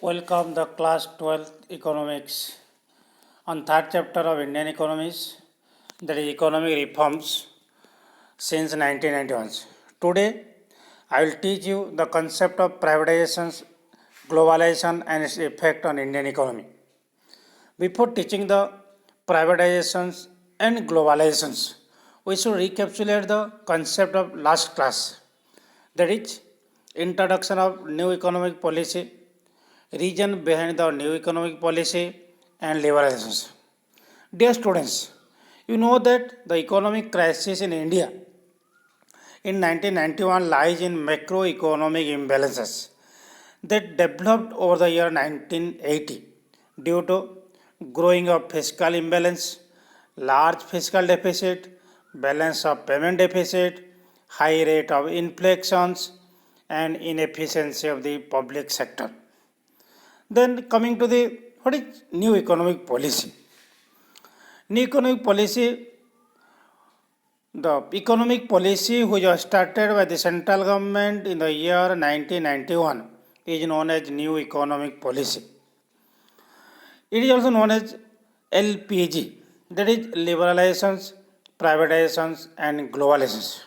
Welcome the class 12th economics on third chapter of Indian economies, that is economic reforms since 1991. Today I will teach you the concept of privatization, globalization and its effect on Indian economy. Before teaching the privatizations and globalizations, we should recapitulate the concept of last class, that is introduction of new economic policy, reason behind the new economic policy and liberalizations. Dear students, you know that the economic crisis in India in 1991 lies in macroeconomic imbalances that developed over the year 1980 due to growing of fiscal imbalance, large fiscal deficit, balance of payment deficit, high rate of inflations, and inefficiency of the public sector. Then coming to the what is new economic policy? New economic policy, the economic policy which was started by the central government in the year 1991 is known as new economic policy. It is also known as LPG, that is liberalizations, privatizations and globalizations.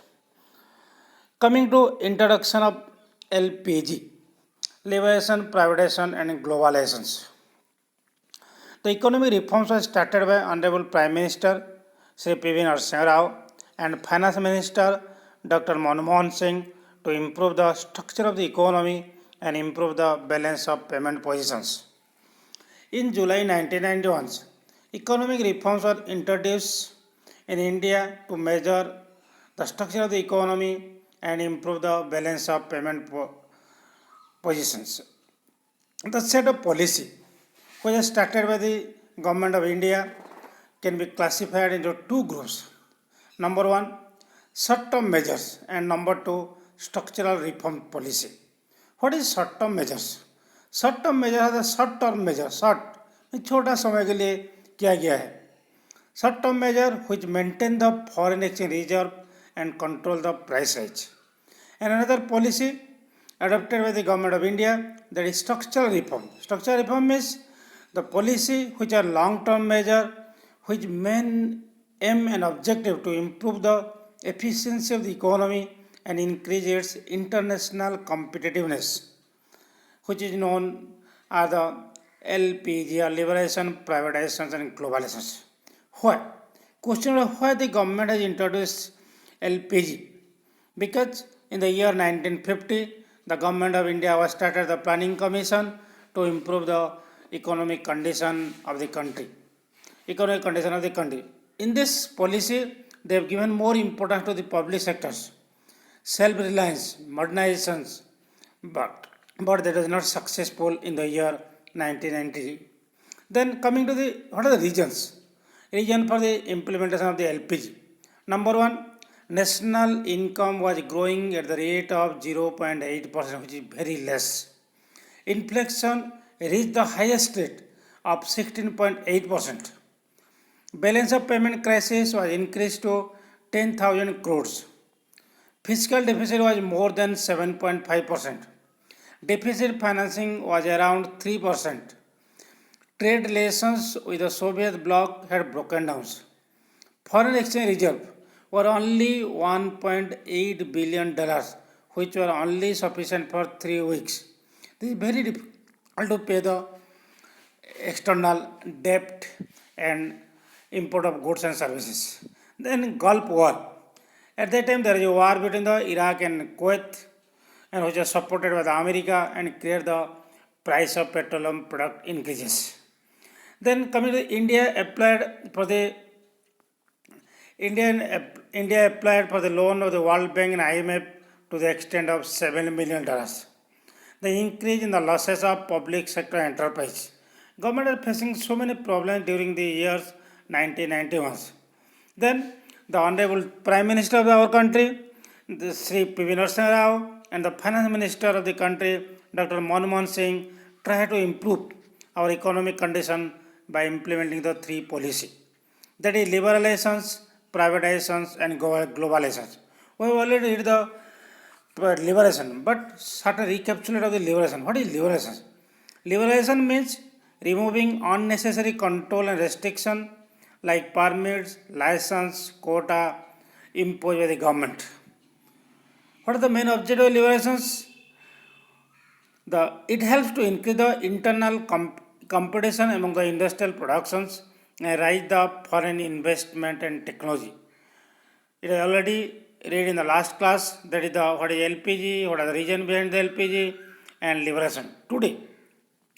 Coming to introduction of LPG, liberalization, privatization and globalizations. The economic reforms were started by Honorable Prime Minister Sri P.V. Narasimha Rao and Finance Minister Dr. Manmohan Singh to improve the structure of the economy and improve the balance of payment positions. In July 1991, economic reforms were introduced in India to measure the structure of the economy and improve the balance of payment positions. The set of policy which is started by the government of India can be classified into two groups. Number one, short-term measures, and number two, structural reform policy. What is short-term measures? Short-term measures are the short-term measure. Short छोटा समय के लिए किया गया है. Short-term measure which maintain the foreign exchange reserve and control the price rise. And another policy adopted by the government of India, that is structural reform. Structural reform is the policy which are long-term measure which main aim and objective to improve the efficiency of the economy and increase its international competitiveness, which is known as the LPG or liberalization, privatization and globalization. Why? Question of why the government has introduced LPG? Because in the year 1950, the government of India was started the planning commission to improve the economic condition of the country. In this policy, they have given more importance to the public sectors, self-reliance, modernizations, but that was not successful in the year 1990. Then coming to the what are the reasons? Reason for the implementation of the LPG. Number one, national income was growing at the rate of 0.8%, which is very less. Inflation reached the highest rate of 16.8%. Balance of payment crisis was increased to 10,000 crores. Fiscal deficit was more than 7.5%. Deficit financing was around 3%. Trade relations with the Soviet bloc had broken down. Foreign exchange reserve were only $1.8 billion, which were only sufficient for 3 weeks. This is very difficult to pay the external debt and import of goods and services. Then Gulf War. At that time, there is a war between the Iraq and Kuwait, and which was supported by the America and created the price of petroleum product increases. Then coming to India applied for the loan of the World Bank and IMF to the extent of $7 million. The increase in the losses of public sector enterprise. Government are facing so many problems during the years 1991. Then the Honorable Prime Minister of our country, Sri P.V. Narasimha Rao, and the Finance Minister of the country, Dr. Manmohan Singh, try to improve our economic condition by implementing the three policy. That is liberalizations, privatizations and globalizations. We have already read the liberalization, but certain recapitulate of the liberalization. What is liberalization? Liberalization means removing unnecessary control and restriction like permits, license, quota imposed by the government. What are the main objective of liberalizations? It helps to increase the internal competition among the industrial productions and raise the foreign investment and technology. It is already read in the last class, that is what is LPG, what are the reason behind the LPG and liberalization. Today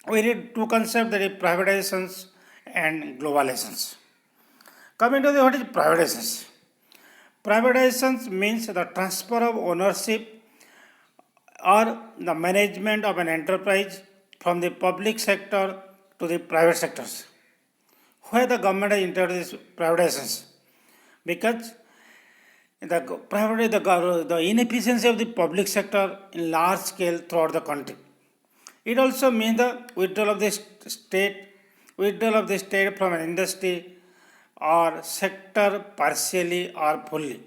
we read two concepts, that is privatizations and globalizations. Coming to the what is privatizations. Privatizations means the transfer of ownership or the management of an enterprise from the public sector to the private sectors. Why the government has introduced privatizations? Because the inefficiency of the public sector in large scale throughout the country. It also means the withdrawal of the state from an industry or sector partially or fully.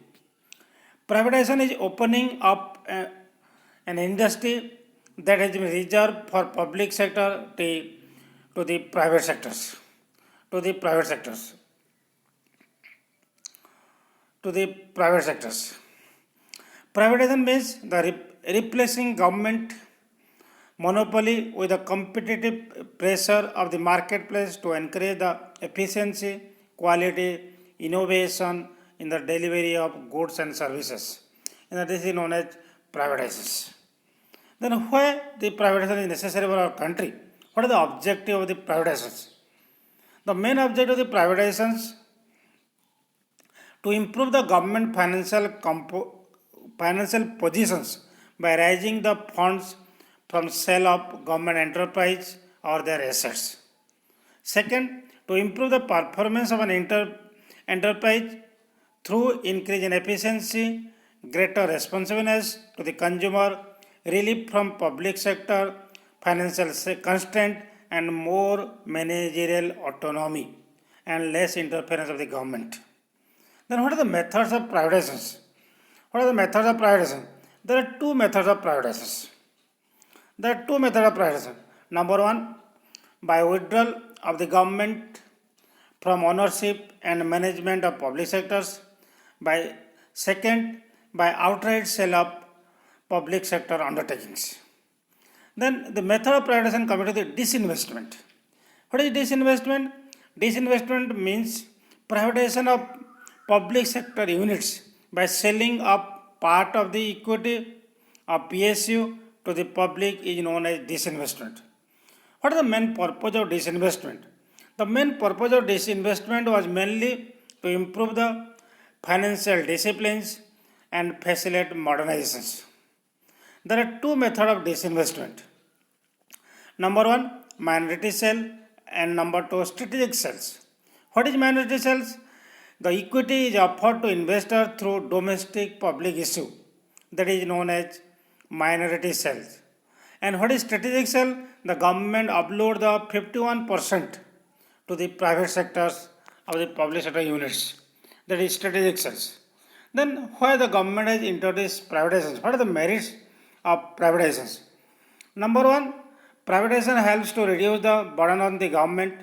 Privatization is opening up an industry that has been reserved for public sector to the private sectors. To the private sectors. To the private sectors. Privatization means the replacing government monopoly with the competitive pressure of the marketplace to encourage the efficiency, quality, innovation in the delivery of goods and services. And this is known as privatization. Then why the privatization is necessary for our country? What is the objective of the privatizations? The main objective of the privatizations to improve the government financial positions by raising the funds from sale of government enterprise or their assets. Second, to improve the performance of an enterprise through increase in efficiency, greater responsiveness to the consumer, relief from public sector financial constraint, and more managerial autonomy and less interference of the government. Then what are the methods of privatization? What are the methods of privatization? There are two methods of privatization. Number one, by withdrawal of the government from ownership and management of public sectors. By outright sale of public sector undertakings. Then the method of privatization comes to the disinvestment. What is disinvestment? Disinvestment means privatization of public sector units by selling up part of the equity of PSU to the public is known as disinvestment. What is the main purpose of disinvestment? The main purpose of disinvestment was mainly to improve the financial disciplines and facilitate modernizations. There are two methods of disinvestment. Number one, minority sale, and number two, strategic sales. What is minority sales? The equity is offered to investor through domestic public issue, that is known as minority sales. And what is strategic sale? The government upload the 51% to the private sectors of the public sector units, that is strategic sales. Then why the government has introduced privatizations? What are the merits of privatizations? Number one, privatization helps to reduce the burden on the government.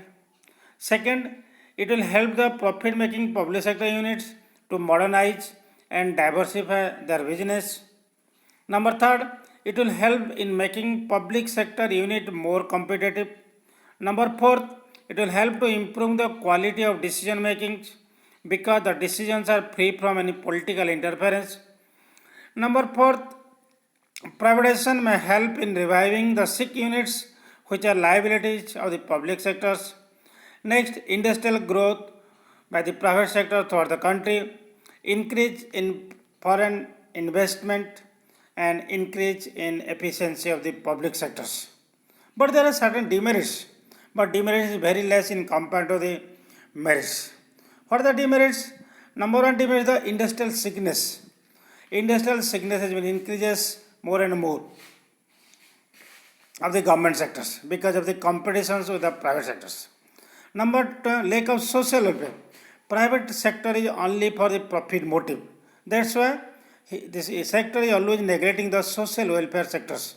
Second, it will help the profit-making public sector units to modernize and diversify their business. Number third, it will help in making public sector unit more competitive. Number fourth, it will help to improve the quality of decision making because the decisions are free from any political interference. Number fourth, privatization may help in reviving the sick units which are liabilities of the public sectors. Next, industrial growth by the private sector throughout the country, increase in foreign investment, and increase in efficiency of the public sectors. But there are certain demerits, but demerits is very less in compared to the merits. What are the demerits? Number one demerit is the industrial sickness. Industrial sickness has been increases more and more of the government sectors because of the competitions with the private sectors. Number two, lack of social welfare. Private sector is only for the profit motive. That's why this sector is always neglecting the social welfare sectors.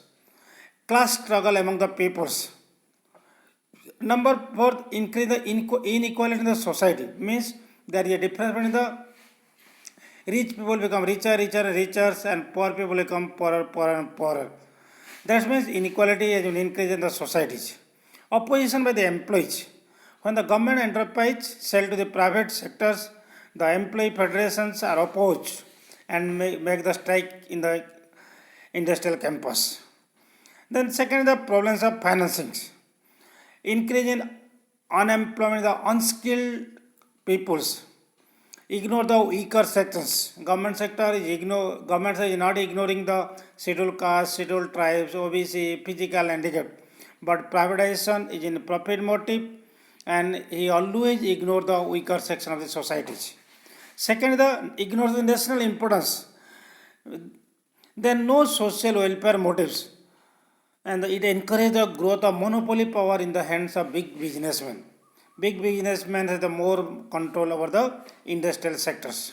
Class struggle among the peoples. Number four, increase the inequality in the society. Means there is a difference between the rich people become richer, and poor people become poorer and poorer. That means inequality is an increase in the societies. Opposition by the employees. When the government enterprise sell to the private sectors, the employee federations are opposed and make the strike in the industrial campus. Then second, the problems of financing. Increase in unemployment, the unskilled peoples. Ignore the weaker sectors. Government is not ignoring the scheduled castes, scheduled tribes, OBC, physical handicap. But privatization is in profit motive, and he always ignore the weaker section of the societies. Second, the ignores the national importance. Then no social welfare motives, and it encourages the growth of monopoly power in the hands of big businessmen. Big businessmen have the more control over the industrial sectors.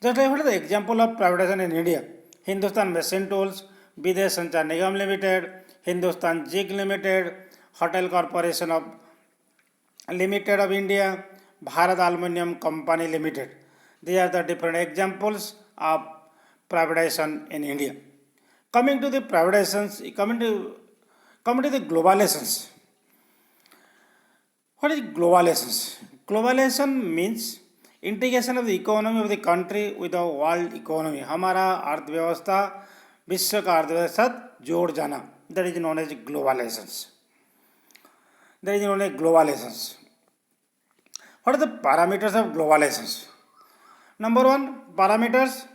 Just like what is the example of privatization in India? Hindustan Machine Tools, Videsh Sanchar Nigam Limited, Hindustan Jig Limited, Hotel Corporation of Limited of India, Bharat Aluminium Company Limited. These are the different examples of privatization in India. Coming to the privatizations, coming to the globalizations. What is globalization? Globalization means integration of the economy of the country with the world economy. हमारा अर्थव्यवस्था विश्व का अर्थव्यवस्था जोड़ जाना. That is known as globalizations. What are the parameters of globalizations? Number one, parameters: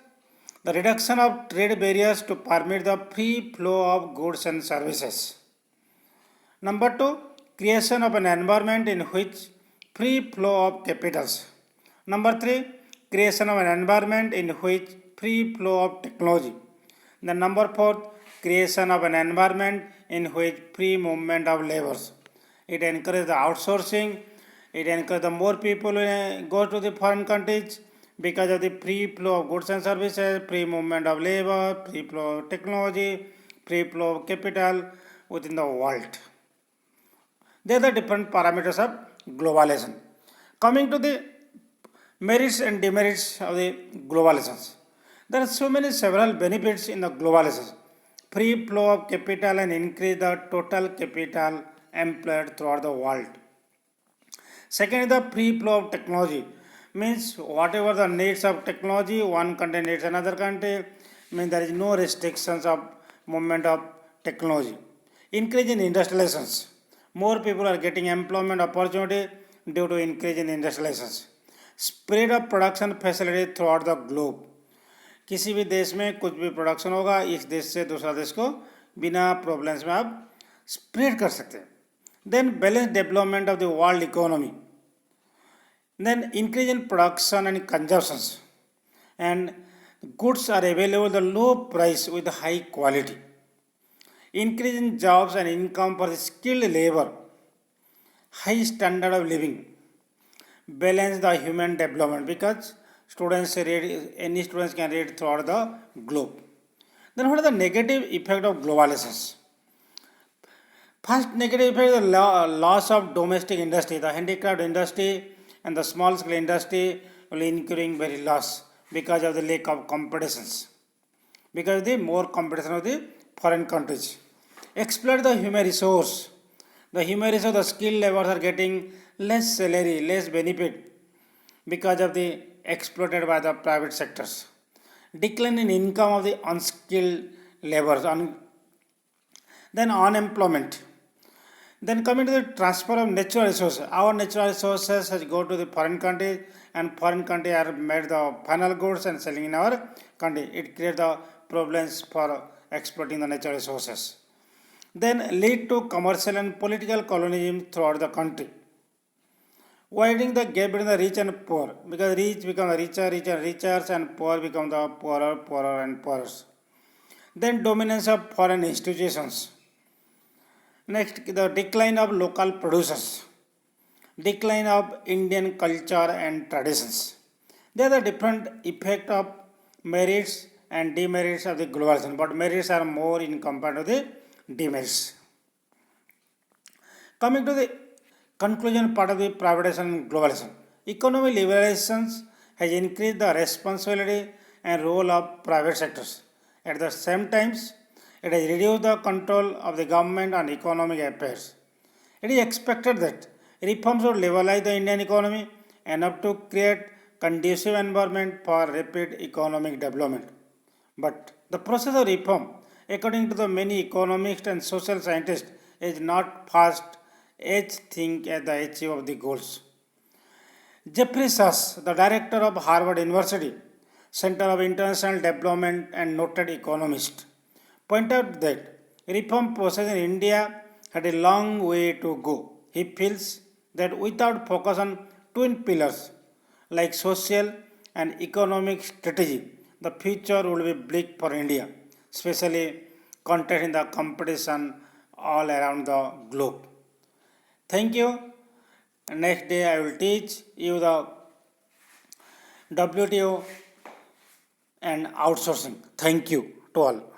the reduction of trade barriers to permit the free flow of goods and services. Number two, creation of an environment in which free flow of capitals. Number three, creation of an environment in which free flow of technology. Then number four, creation of an environment in which free movement of labors. It encourages the outsourcing. It encourages the more people go to the foreign countries because of the free flow of goods and services, free movement of labor, free flow of technology, free flow of capital within the world. They are the different parameters of globalization. Coming to the merits and demerits of the globalizations. There are several benefits in the globalization. Free flow of capital and increase the total capital employed throughout the world. Second is the free flow of technology. Means whatever the needs of technology, one country needs another country. Means there is no restrictions of movement of technology. Increase in industrializations. More people are getting employment opportunity due to increase in industrializations. Spread of production facility throughout the globe. किसी भी देश में कुछ भी production होगा, इस देश से दूसरा देश को बिना प्रॉब्लम्स में आप स्प्रेड कर सकते हैं. Then balanced development of the world economy. Then increase in production and consumptions, and goods are available at a low price with high quality. Increase in jobs and income for skilled labor, high standard of living, balance the human development because any students can read throughout the globe. Then what is the negative effect of globalizations? First negative effect is the loss of domestic industry. The handicraft industry and the small scale industry will incurring very loss because of the lack of competitions, because of the more competition of the foreign countries. Exploit the human resource. The human resource, the skilled laborers are getting less salary, less benefit because of the exploited by the private sectors. Decline in income of the unskilled laborers. Then unemployment. Then coming to the transfer of natural resources. Our natural resources has go to the foreign countries, and foreign country are made the final goods and selling in our country. It creates the problems for exploiting the natural resources. Then lead to commercial and political colonialism throughout the country. Widening the gap between the rich and poor, because rich become richer and poor become the poorer and poorer. Then dominance of foreign institutions. Next, the decline of local producers, decline of Indian culture and traditions. There are the different effect of merits and demerits of the globalization, but merits are more in compared to the demerits. Coming to the Conclusion part of the privatization and globalization. Economic liberalization has increased the responsibility and role of private sectors. At the same time, it has reduced the control of the government on economic affairs. It is expected that reforms would liberalize the Indian economy enough to create conducive environment for rapid economic development. But the process of reform, according to the many economists and social scientists, is not fast as think at the achieve of the goals. Jeffrey Sachs, the director of Harvard University Center of International Development and noted economist, pointed out that reform process in India had a long way to go. He feels that without focus on twin pillars like social and economic strategy, the future will be bleak for India, especially context in the competition all around the globe. Thank you. Next day I will teach you the WTO and outsourcing. Thank you to all.